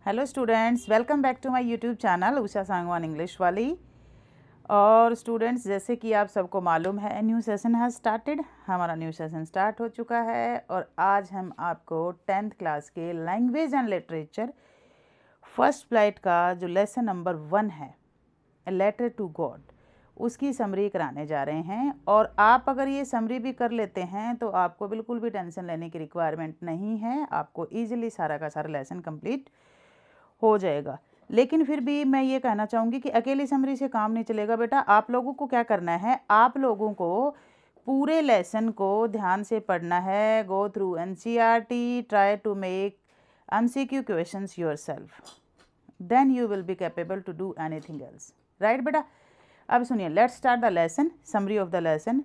Hello students, welcome back to my YouTube channel Usha Sangwan English वाली। और students, जैसे कि आप सबको मालूम है, न्यू सेशन हैज़ स्टार्टेड। हमारा न्यू सेशन स्टार्ट हो चुका है और आज हम आपको 10th क्लास के language and literature first flight का जो लेसन नंबर 1 है, ए लेटर टू गॉड, उसकी समरी कराने जा रहे हैं। और आप अगर ये समरी भी कर लेते हैं तो आपको बिल्कुल भी टेंशन लेने की रिक्वायरमेंट नहीं है, आपको ईजिली सारा का सारा लेसन कंप्लीट हो जाएगा। लेकिन फिर भी मैं ये कहना चाहूँगी कि अकेली समरी से काम नहीं चलेगा बेटा। आप लोगों को क्या करना है, आप लोगों को पूरे लेसन को ध्यान से पढ़ना है। Go through NCERT, try to make MCQ questions yourself, then you will be capable to do anything else, right बेटा। अब सुनिए, let's start the lesson, summary of the lesson.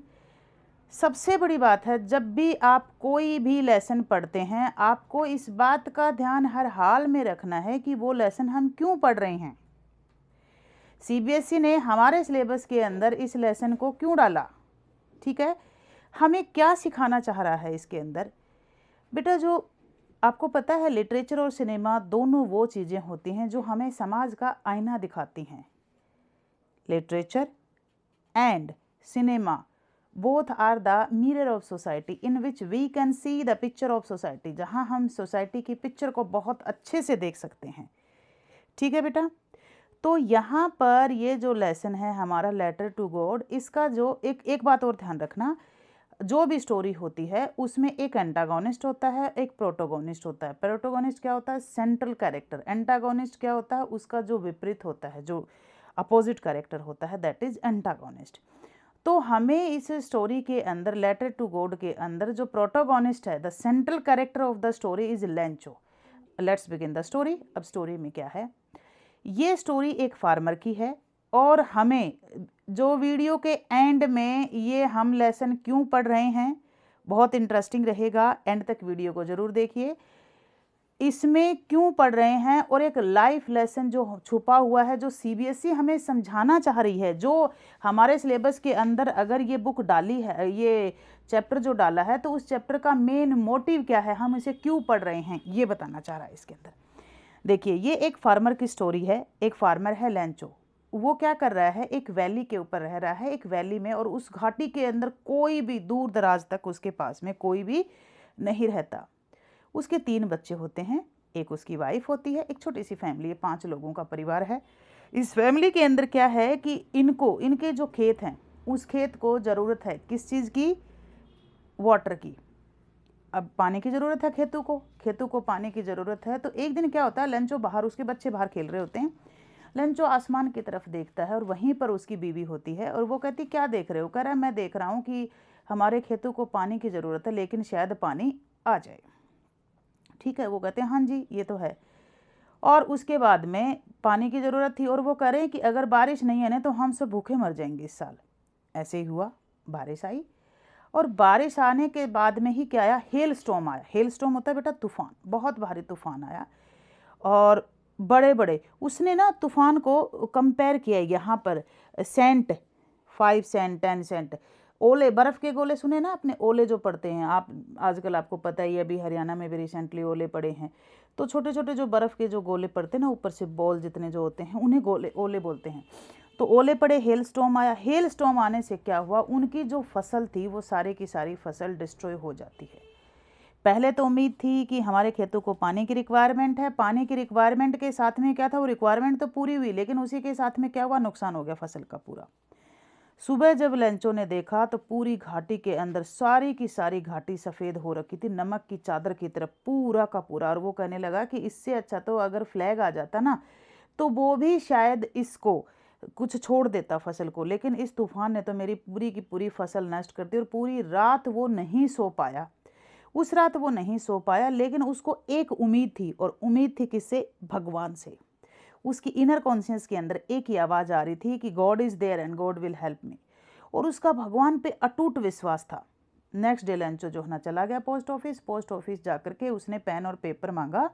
सबसे बड़ी बात है, जब भी आप कोई भी लेसन पढ़ते हैं, आपको इस बात का ध्यान हर हाल में रखना है कि वो लेसन हम क्यों पढ़ रहे हैं। सीबीएसई ने हमारे सिलेबस के अंदर इस लेसन को क्यों डाला, ठीक है, हमें क्या सिखाना चाह रहा है इसके अंदर। बेटा, जो आपको पता है, लिटरेचर और सिनेमा दोनों वो चीज़ें होती हैं जो हमें समाज का आईना दिखाती हैं। Literature and cinema both are the mirror of society in which we can see the picture of society, जहाँ हम सोसाइटी की पिक्चर को बहुत अच्छे से देख सकते हैं। ठीक है बेटा, तो यहाँ पर ये जो लेसन है हमारा लेटर टू गॉड, इसका जो एक बात और ध्यान रखना, जो भी स्टोरी होती है उसमें एक एंटागोनिस्ट होता है, एक प्रोटोगोनिस्ट होता है। प्रोटोगोनिस्ट क्या होता है, सेंट्रल कैरेक्टर। एंटागोनिस्ट क्या होता है, उसका जो विपरीत होता है, जो अपोजिट कैरेक्टर होता है, दैट इज एंटागोनिस्ट। तो हमें इस स्टोरी के अंदर, लेटर टू गॉड के अंदर, जो प्रोटोगोनिस्ट है, the central character of the story is Lencho. Let's begin the story. अब स्टोरी में क्या है, ये स्टोरी एक फार्मर की है और हमें जो वीडियो के एंड में ये हम लेसन क्यों पढ़ रहे हैं, बहुत इंटरेस्टिंग रहेगा, एंड तक वीडियो को ज़रूर देखिए। इसमें क्यों पढ़ रहे हैं और एक लाइफ लेसन जो छुपा हुआ है, जो सीबीएसई हमें समझाना चाह रही है, जो हमारे सिलेबस के अंदर अगर ये बुक डाली है, ये चैप्टर जो डाला है, तो उस चैप्टर का मेन मोटिव क्या है, हम इसे क्यों पढ़ रहे हैं, ये बताना चाह रहा है इसके अंदर। देखिए, ये एक फार्मर की स्टोरी है। एक फार्मर है लेंचो, वो क्या कर रहा है, एक वैली के ऊपर रह रहा है, एक वैली में, और उस घाटी के अंदर कोई भी दूर दराज तक उसके पास में कोई भी नहीं रहता। उसके 3 बच्चे होते हैं, एक उसकी वाइफ होती है, एक छोटी सी फैमिली है, 5 लोगों का परिवार है। इस फैमिली के अंदर क्या है कि इनके जो खेत हैं, उस खेत को ज़रूरत है किस चीज़ की, वाटर की। अब पानी की ज़रूरत है खेतों को पानी की ज़रूरत है। तो एक दिन क्या होता है, लंचो बाहर, उसके बच्चे बाहर खेल रहे होते हैं। लंचो आसमान की तरफ देखता है और वहीं पर उसकी बीवी होती है, और वो कहती, क्या देख रहे हो? कह रहा है, मैं देख रहा हूँ कि हमारे खेतों को पानी की ज़रूरत है, लेकिन शायद पानी आ जाए। ठीक है, वो कहते हैं, हाँ जी, ये तो है। और उसके बाद में पानी की ज़रूरत थी और वो कह रहे हैं कि अगर बारिश नहीं है ना तो हम सब भूखे मर जाएंगे इस साल। ऐसे ही हुआ, बारिश आई, और बारिश आने के बाद में ही क्या आया, हेल स्टॉर्म आया। हेल स्टॉर्म होता है बेटा तूफान, बहुत भारी तूफान आया। और बड़े बड़े, उसने ना तूफान को कंपेयर किया यहाँ पर सेंट, 5 सेंट, 10 सेंट। ओले, बर्फ़ के गोले सुने ना आपने, ओले जो पड़ते हैं, आप आजकल आपको पता ही है, अभी हरियाणा में भी रिसेंटली ओले पड़े हैं। तो छोटे छोटे जो बर्फ़ के जो गोले पड़ते हैं ना, ऊपर से बॉल जितने जो होते हैं, उन्हें ओले बोलते हैं। तो ओले पड़े, हेल स्टॉर्म आया। हेल स्टॉर्म आने से क्या हुआ, उनकी जो फसल थी वो सारी की सारी फसल डिस्ट्रॉय हो जाती है। पहले तो उम्मीद थी कि हमारे खेतों को पानी की रिक्वायरमेंट है, पानी की रिक्वायरमेंट के साथ में क्या था, वो रिक्वायरमेंट तो पूरी हुई, लेकिन उसी के साथ में क्या हुआ, नुकसान हो गया फसल का पूरा। सुबह जब लेंचो ने देखा तो पूरी घाटी के अंदर सारी की सारी घाटी सफ़ेद हो रखी थी, नमक की चादर की तरफ पूरा का पूरा। और वो कहने लगा कि इससे अच्छा तो अगर फ्लैग आ जाता ना, तो वो भी शायद इसको कुछ छोड़ देता फसल को, लेकिन इस तूफान ने तो मेरी पूरी की पूरी फसल नष्ट कर दी। और पूरी रात वो नहीं सो पाया, उस रात वो नहीं सो पाया, लेकिन उसको एक उम्मीद थी, और उम्मीद थी किससे, भगवान से। उसकी इनर कॉन्शियस के अंदर एक ही आवाज़ आ रही थी कि God is there and God will help me, और उसका भगवान पे अटूट विश्वास था। नेक्स्ट डे लंचो जो है ना चला गया पोस्ट ऑफिस जा करके उसने पेन और पेपर मांगा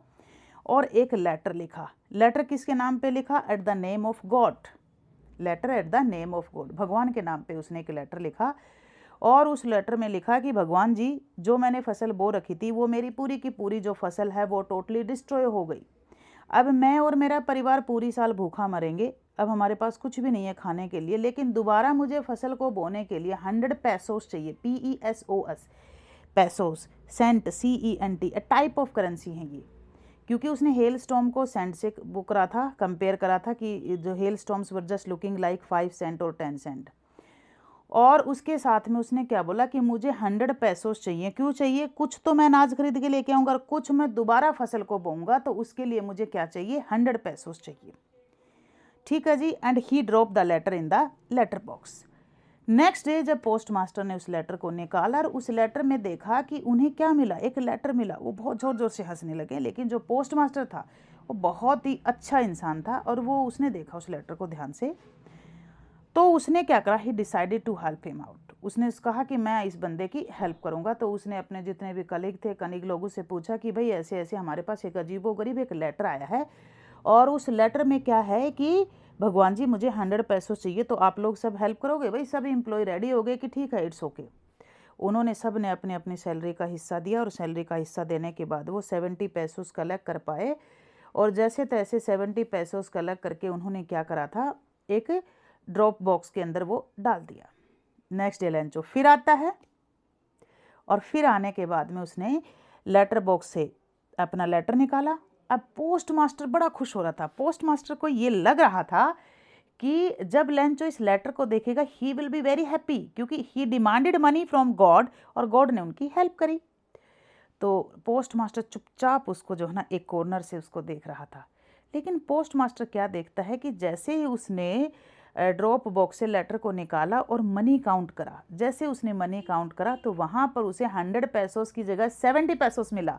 और एक लेटर लिखा। लेटर किसके नाम पे लिखा, at the name of God. Letter at the name of God, भगवान के नाम पे उसने एक लेटर लिखा। और उस लेटर में लिखा कि भगवान जी, जो मैंने फसल बो रखी थी, वो मेरी पूरी की पूरी जो फसल है वो टोटली डिस्ट्रॉय हो गई। अब मैं और मेरा परिवार पूरी साल भूखा मरेंगे, अब हमारे पास कुछ भी नहीं है खाने के लिए, लेकिन दोबारा मुझे फसल को बोने के लिए 100 पैसोस चाहिए, PESOS, pesos, cent, CENT, a type of currency है ये। क्योंकि उसने हेल स्टॉर्म को सेंट से वो करा था, कंपेयर करा था कि जो hail storms were just looking like 5 cent और 10 सेंट। और उसके साथ में उसने क्या बोला कि मुझे 100 पैसोस चाहिए। क्यों चाहिए? कुछ तो मैं अनाज खरीद के लेके आऊँगा और कुछ मैं दोबारा फसल को बोऊंगा, तो उसके लिए मुझे क्या चाहिए? 100 पैसोस चाहिए। ठीक है जी। And he drop the letter in the letter box. Next day जब पोस्ट मास्टर ने उस लेटर को निकाला और उस लेटर में देखा कि उन्हें क्या मिला, एक लेटर मिला, वो बहुत ज़ोर ज़ोर से हंसने लगे। लेकिन जो पोस्ट मास्टर था वो बहुत ही अच्छा इंसान था और वो उसने देखा उस लेटर को ध्यान से, तो उसने क्या करा, he decided to help him out. उसने कहा कि मैं इस बंदे की हेल्प करूंगा। तो उसने अपने जितने भी कलीग लोगों से पूछा कि भाई ऐसे ऐसे हमारे पास एक अजीबोगरीब एक लेटर आया है और उस लेटर में क्या है कि भगवान जी मुझे 100 पैसों चाहिए, तो आप लोग सब हेल्प करोगे? भाई सब एम्प्लॉय रेडी हो गए कि ठीक है, इट्स ओके। उन्होंने सब ने अपने अपनी सैलरी का हिस्सा दिया और सैलरी का हिस्सा देने के बाद वो 70 पैसों कलेक्ट कर पाए। और जैसे तैसे 70 पैसों कलेक्ट करके उन्होंने क्या करा था, एक ड्रॉप बॉक्स के अंदर वो डाल दिया। नेक्स्ट डे लंचो फिर आता है और फिर आने के बाद में उसने लेटर बॉक्स से अपना लेटर निकाला। अब पोस्ट मास्टर बड़ा खुश हो रहा था। पोस्ट मास्टर को ये लग रहा था कि जब लेंचो इस लेटर को देखेगा he will be very happy, क्योंकि ही डिमांडेड मनी फ्रॉम गॉड और गॉड ने उनकी हेल्प करी। तो पोस्ट मास्टर चुपचाप उसको जो है ना एक कॉर्नर से उसको देख रहा था। लेकिन पोस्ट मास्टर क्या देखता है कि जैसे ही उसने ड्रॉप बॉक्स से लेटर को निकाला और मनी काउंट करा, जैसे उसने मनी काउंट करा तो वहाँ पर उसे 100 पैसोस की जगह 70 पैसोस मिला।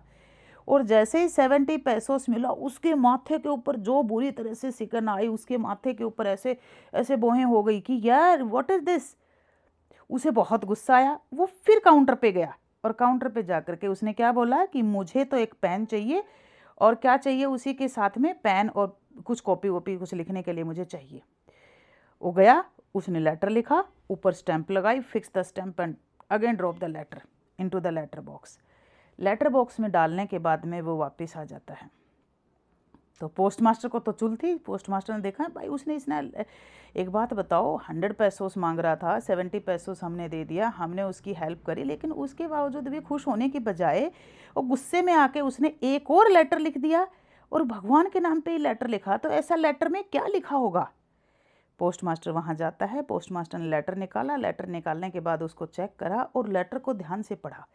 और जैसे ही 70 पैसोस मिला उसके माथे के ऊपर जो बुरी तरह से सिकन आई, उसके माथे के ऊपर ऐसे ऐसे बोहें हो गई कि यार व्हाट इज़ दिस। उसे बहुत गुस्सा आया। वो फिर काउंटर पे गया और काउंटर पे जा कर के उसने क्या बोला कि मुझे तो एक पेन चाहिए और क्या चाहिए उसी के साथ में पेन और कुछ कॉपी वॉपी कुछ लिखने के लिए मुझे चाहिए। वो गया, उसने लेटर लिखा, ऊपर स्टैंप लगाई, fix the stamp and again drop the letter into the letter box. Letter box में डालने के बाद में वो वापस आ जाता है। तो पोस्ट मास्टर को तो चुल थी। पोस्ट मास्टर ने देखा भाई उसने इसने एक बात बताओ, 100 पैसोस मांग रहा था, 70 पैसोस हमने दे दिया, हमने उसकी हेल्प करी, लेकिन उसके बावजूद भी खुश होने की बजाय वो गुस्से में आके उसने एक और लेटर लिख दिया और भगवान के नाम पे ही लेटर लिखा। तो ऐसा लेटर में क्या लिखा होगा? पोस्ट मास्टर वहाँ जाता है। पोस्ट मास्टर ने लेटर निकाला। लेटर निकालने के बाद उसको चेक करा और लेटर को ध्यान से पढ़ा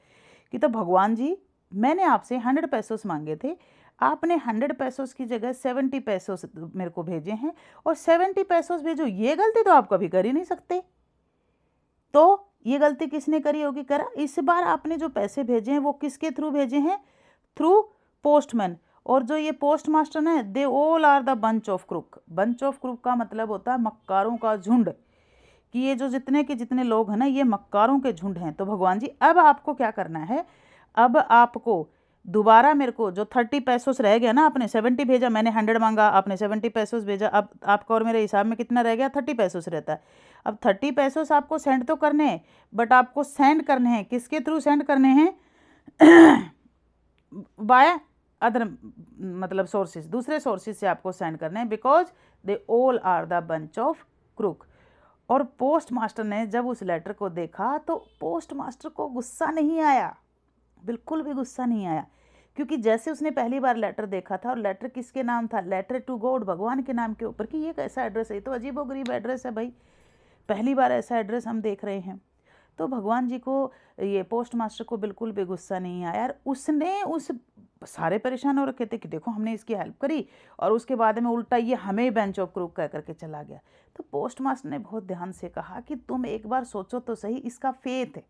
कि तो भगवान जी मैंने आपसे 100 पैसोस मांगे थे, आपने 100 पैसोस की जगह 70 पैसोस मेरे को भेजे हैं और 70 पैसोस भेजो, ये गलती तो आप कभी कर ही नहीं सकते। तो ये गलती किसने करी होगी? करा। इस बार आपने जो पैसे भेजे हैं वो किसके थ्रू भेजे हैं? Through postman. और जो ये पोस्ट मास्टर है they all are the bunch of crook. Bunch of crook का मतलब होता है मक्कारों का झुंड, कि ये जो जितने के जितने लोग हैं ना ये मक्कारों के झुंड हैं। तो भगवान जी अब आपको क्या करना है? अब आपको दोबारा मेरे को जो 30 पैसोस रह गया ना, आपने 70 भेजा, मैंने 100 मांगा, आपने 70 पैसोस भेजा, अब आपका और मेरे हिसाब में कितना रह गया? 30 पैसोस रहता है। अब 30 पैसोस आपको सेंड तो करने हैं, बट आपको सेंड करने हैं किसके थ्रू सेंड करने हैं? बाय अदर मतलब सोर्सेज, दूसरे सोर्सेज से आपको सेंड करने हैं, because they all are the bunch of crook. और पोस्ट मास्टर ने जब उस लेटर को देखा तो पोस्ट मास्टर को गुस्सा नहीं आया, बिल्कुल भी गुस्सा नहीं आया, क्योंकि जैसे उसने पहली बार लेटर देखा था और लेटर किसके नाम था? लेटर टू गॉड, भगवान के नाम के ऊपर, कि ये कैसा एड्रेस है, तो अजीबोगरीब एड्रेस है भाई, पहली बार ऐसा एड्रेस हम देख रहे हैं। तो भगवान जी को, ये पोस्ट मास्टर को बिल्कुल भी गुस्सा नहीं आया यार। उसने उस सारे परेशान हो रखे थे कि देखो हमने इसकी हेल्प करी और उसके बाद में उल्टा ये हमें बेंच ऑफ क्रूक कह करके चला गया। तो पोस्ट मास्टर ने बहुत ध्यान से कहा कि तुम एक बार सोचो तो सही, इसका फेथ है।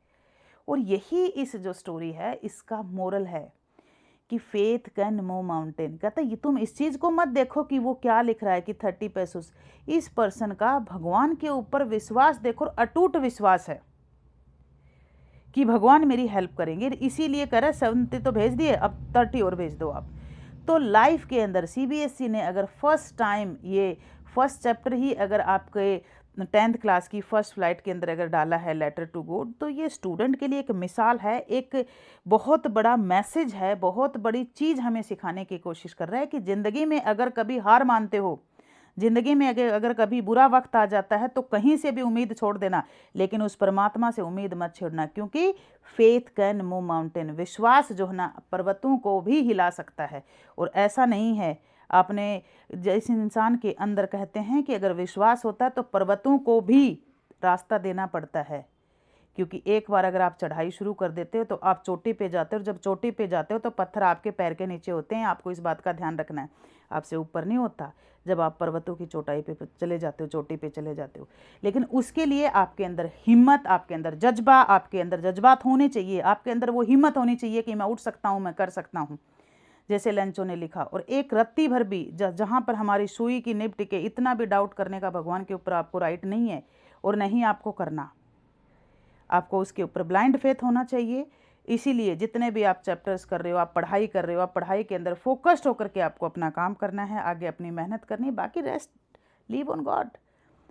और यही इस जो स्टोरी है इसका मोरल है कि फेथ कैन मूव माउंटेन। कहता है ये तुम इस चीज़ को मत देखो कि वो क्या लिख रहा है कि 30 पैसोस, इस पर्सन का भगवान के ऊपर विश्वास देखो, अटूट विश्वास है कि भगवान मेरी हेल्प करेंगे, इसीलिए कह रहा है 70 तो भेज दिए, अब 30 और भेज दो आप। तो लाइफ के अंदर CBSE ने अगर फर्स्ट टाइम ये फर्स्ट चैप्टर ही अगर आपके 10th क्लास की फ़र्स्ट फ्लाइट के अंदर अगर डाला है लेटर टू गॉड, तो ये स्टूडेंट के लिए एक मिसाल है, एक बहुत बड़ा मैसेज है, बहुत बड़ी चीज़ हमें सिखाने की कोशिश कर रहा है कि ज़िंदगी में अगर कभी हार मानते हो, ज़िंदगी में अगर कभी बुरा वक्त आ जाता है, तो कहीं से भी उम्मीद छोड़ देना, लेकिन उस परमात्मा से उम्मीद मत छोड़ना, क्योंकि फेथ कैन मूव माउंटेन, विश्वास जो है ना पर्वतों को भी हिला सकता है। और ऐसा नहीं है, आपने जिस इंसान के अंदर कहते हैं कि अगर विश्वास होता है तो पर्वतों को भी रास्ता देना पड़ता है, क्योंकि एक बार अगर आप चढ़ाई शुरू कर देते हो तो आप चोटी पे जाते हो, और जब चोटी पे जाते हो तो पत्थर आपके पैर के नीचे होते हैं। आपको इस बात का ध्यान रखना है, आपसे ऊपर नहीं होता जब आप पर्वतों की चोटाई पे चले जाते हो, चोटी पे चले जाते हो। लेकिन उसके लिए आपके अंदर हिम्मत, आपके अंदर जज्बा, आपके अंदर जज्बात होने चाहिए, आपके अंदर वो हिम्मत होनी चाहिए कि मैं उठ सकता हूँ, मैं कर सकता हूँ, जैसे लेंचो ने लिखा। और एक रत्ती भर भी जहाँ पर हमारी सुई की निब टिके, इतना भी डाउट करने का भगवान के ऊपर आपको राइट नहीं है, और नहीं आपको करना। आपको उसके ऊपर ब्लाइंड फेथ होना चाहिए। इसीलिए जितने भी आप चैप्टर्स कर रहे हो, आप पढ़ाई कर रहे हो, आप पढ़ाई के अंदर फोकस्ड होकर के आपको अपना काम करना है, आगे अपनी मेहनत करनी है, बाकी रेस्ट लीव ऑन गॉड।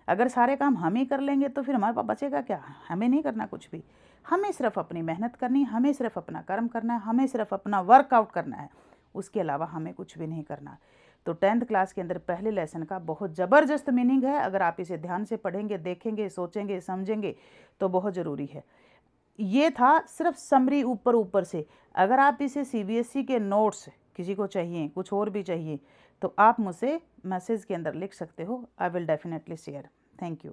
अगर सारे काम हम ही कर लेंगे तो फिर हमारे पास बचेगा क्या? हमें नहीं करना कुछ भी, हमें सिर्फ अपनी मेहनत करनी, हमें सिर्फ अपना कर्म करना है, हमें सिर्फ अपना वर्कआउट करना है, उसके अलावा हमें कुछ भी नहीं करना। तो 10th क्लास के अंदर पहले लेसन का बहुत ज़बरदस्त मीनिंग है। अगर आप इसे ध्यान से पढ़ेंगे, देखेंगे, सोचेंगे, समझेंगे तो बहुत ज़रूरी है। ये था सिर्फ समरी ऊपर ऊपर से। अगर आप इसे CBSE के नोट्स किसी को चाहिए, कुछ और भी चाहिए, तो आप मुझसे मैसेज के अंदर लिख सकते हो। I will definitely share. Thank you.